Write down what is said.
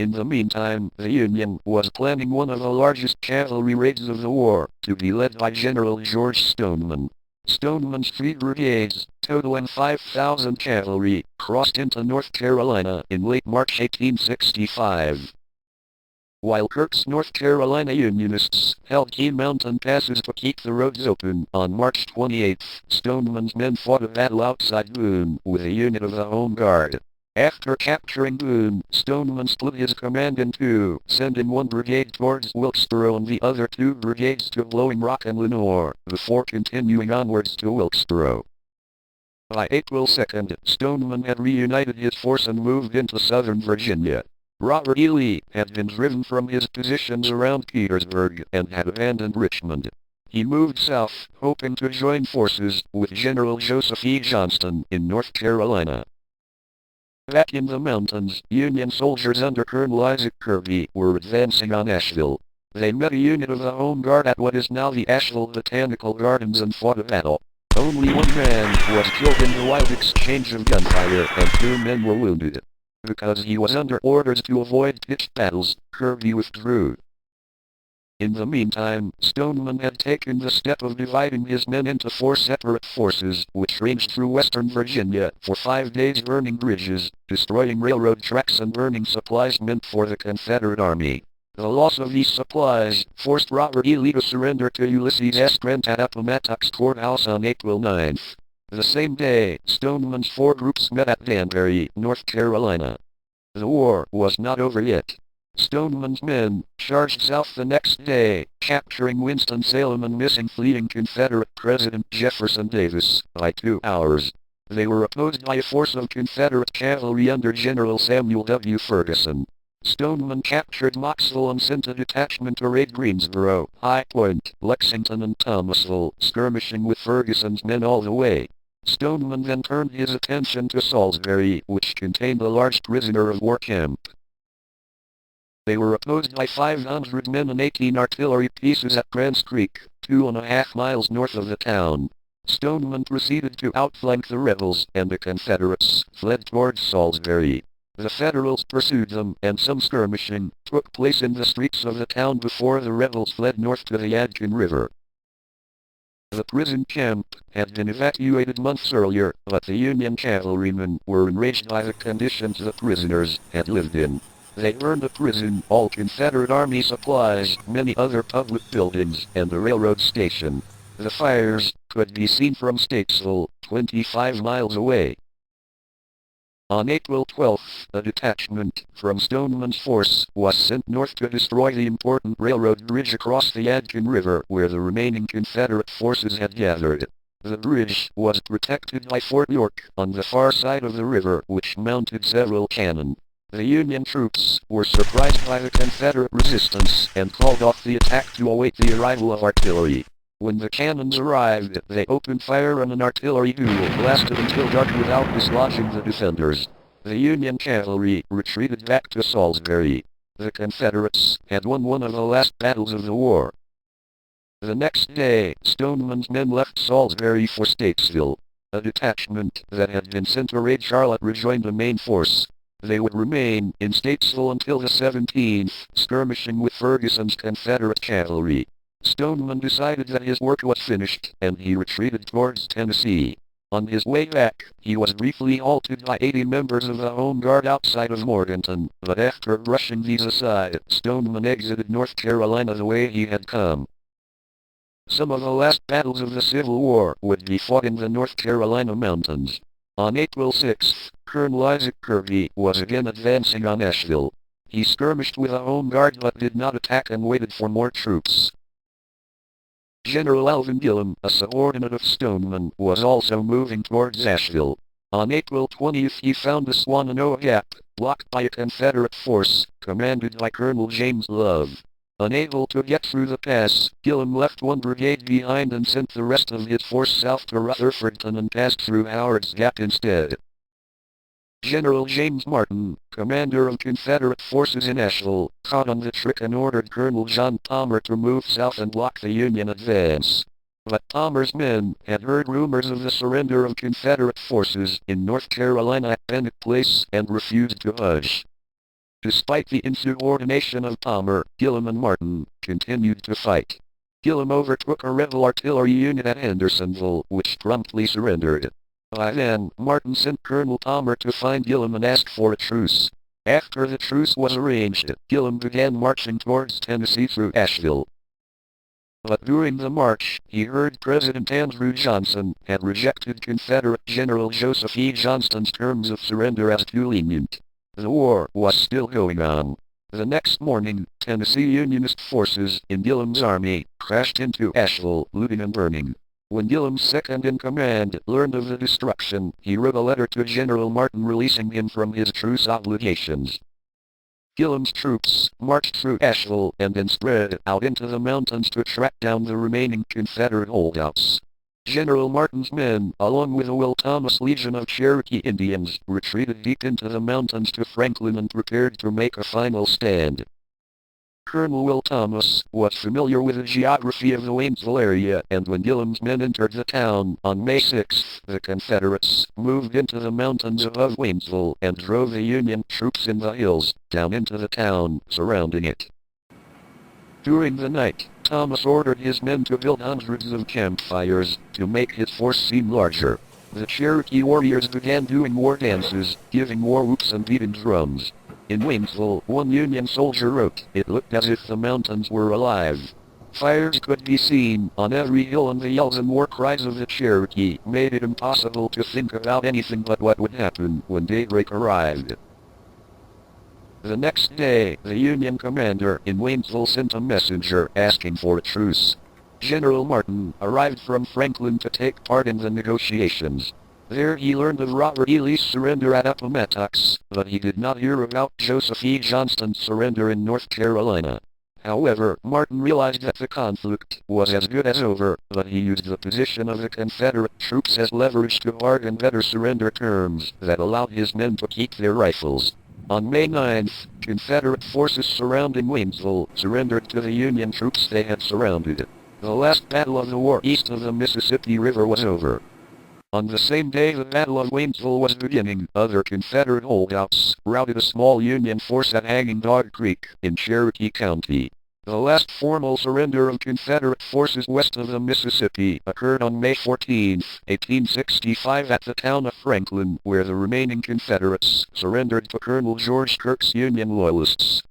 In the meantime, the Union was planning one of the largest cavalry raids of the war, to be led by General George Stoneman. Stoneman's 3 brigades, totaling 5,000 cavalry, crossed into North Carolina in late March 1865. While Kirk's North Carolina Unionists held key mountain passes to keep the roads open, on March 28, Stoneman's men fought a battle outside Boone with a unit of the Home Guard. After capturing Boone, Stoneman split his command in two, sending one brigade towards Wilkesboro and the other 2 brigades to Blowing Rock and Lenoir, before continuing onwards to Wilkesboro. By April 2, Stoneman had reunited his force and moved into southern Virginia. Robert E. Lee had been driven from his positions around Petersburg and had abandoned Richmond. He moved south, hoping to join forces with General Joseph E. Johnston in North Carolina. Back in the mountains, Union soldiers under Colonel Isaac Kirby were advancing on Asheville. They met a unit of the Home Guard at what is now the Asheville Botanical Gardens and fought a battle. Only one man was killed in the wild exchange of gunfire and 2 men were wounded. Because he was under orders to avoid pitched battles, Kirby withdrew. In the meantime, Stoneman had taken the step of dividing his men into 4 separate forces, which ranged through western Virginia for 5 days, burning bridges, destroying railroad tracks and burning supplies meant for the Confederate Army. The loss of these supplies forced Robert E. Lee to surrender to Ulysses S. Grant at Appomattox Courthouse on April 9. The same day, Stoneman's 4 groups met at Danbury, North Carolina. The war was not over yet. Stoneman's men charged south the next day, capturing Winston-Salem and missing fleeing Confederate President Jefferson Davis by 2 hours. They were opposed by a force of Confederate cavalry under General Samuel W. Ferguson. Stoneman captured Knoxville and sent a detachment to raid Greensboro, High Point, Lexington and Thomasville, skirmishing with Ferguson's men all the way. Stoneman then turned his attention to Salisbury, which contained a large prisoner of war camp. They were opposed by 500 men and 18 artillery pieces at Grants Creek, 2.5 miles north of the town. Stoneman proceeded to outflank the rebels, and the Confederates fled towards Salisbury. The Federals pursued them, and some skirmishing took place in the streets of the town before the rebels fled north to the Yadkin River. The prison camp had been evacuated months earlier, but the Union cavalrymen were enraged by the conditions the prisoners had lived in. They burned the prison, all Confederate Army supplies, many other public buildings, and the railroad station. The fires could be seen from Statesville, 25 miles away. On April 12, a detachment from Stoneman's force was sent north to destroy the important railroad bridge across the Yadkin River where the remaining Confederate forces had gathered. The bridge was protected by Fort York on the far side of the river, which mounted several cannon. The Union troops were surprised by the Confederate resistance and called off the attack to await the arrival of artillery. When the cannons arrived, they opened fire and an artillery duel lasted until dark without dislodging the defenders. The Union cavalry retreated back to Salisbury. The Confederates had won one of the last battles of the war. The next day, Stoneman's men left Salisbury for Statesville. A detachment that had been sent to raid Charlotte rejoined the main force. They would remain in Statesville until the 17th, skirmishing with Ferguson's Confederate cavalry. Stoneman decided that his work was finished, and he retreated towards Tennessee. On his way back, he was briefly halted by 80 members of the Home Guard outside of Morganton, but after brushing these aside, Stoneman exited North Carolina the way he had come. Some of the last battles of the Civil War would be fought in the North Carolina mountains. On April 6, Colonel Isaac Kirby was again advancing on Asheville. He skirmished with the Home Guard but did not attack and waited for more troops. General Alvin Gillem, a subordinate of Stoneman, was also moving towards Asheville. On April 20 he found the Swannanoa Gap, blocked by a Confederate force, commanded by Colonel James Love. Unable to get through the pass, Gillem left one brigade behind and sent the rest of his force south to Rutherfordton and passed through Howard's Gap instead. General James Martin, commander of Confederate forces in Asheville, caught on the trick and ordered Colonel John Palmer to move south and block the Union advance. But Palmer's men had heard rumors of the surrender of Confederate forces in North Carolina at Bennett Place and refused to budge. Despite the insubordination of Palmer, Gillem and Martin continued to fight. Gillem overtook a rebel artillery unit at Hendersonville, which promptly surrendered. By then, Martin sent Colonel Palmer to find Gillem and asked for a truce. After the truce was arranged, Gillem began marching towards Tennessee through Asheville. But during the march, he heard President Andrew Johnson had rejected Confederate General Joseph E. Johnston's terms of surrender as too lenient. The war was still going on. The next morning, Tennessee Unionist forces in Gillem's army crashed into Asheville, looting and burning. When Gillem's second-in-command learned of the destruction, he wrote a letter to General Martin releasing him from his truce obligations. Gillem's troops marched through Asheville and then spread out into the mountains to track down the remaining Confederate holdouts. General Martin's men, along with a Will Thomas legion of Cherokee Indians, retreated deep into the mountains to Franklin and prepared to make a final stand. Colonel Will Thomas was familiar with the geography of the Waynesville area, and when Gillem's men entered the town on May 6, the Confederates moved into the mountains above Waynesville and drove the Union troops in the hills down into the town surrounding it. During the night, Thomas ordered his men to build hundreds of campfires to make his force seem larger. The Cherokee warriors began doing war dances, giving war whoops and beating drums. In Waynesville, one Union soldier wrote, "It looked as if the mountains were alive." Fires could be seen on every hill, and the yells and war cries of the Cherokee made it impossible to think about anything but what would happen when daybreak arrived. The next day, the Union commander in Waynesville sent a messenger asking for a truce. General Martin arrived from Franklin to take part in the negotiations. There he learned of Robert E. Lee's surrender at Appomattox, but he did not hear about Joseph E. Johnston's surrender in North Carolina. However, Martin realized that the conflict was as good as over, but he used the position of the Confederate troops as leverage to bargain better surrender terms that allowed his men to keep their rifles. On May 9th, Confederate forces surrounding Waynesville surrendered to the Union troops they had surrounded. The last battle of the war east of the Mississippi River was over. On the same day the Battle of Waynesville was beginning, other Confederate holdouts routed a small Union force at Hanging Dog Creek in Cherokee County. The last formal surrender of Confederate forces west of the Mississippi occurred on May 14, 1865 at the town of Franklin, where the remaining Confederates surrendered to Colonel George Kirk's Union Loyalists.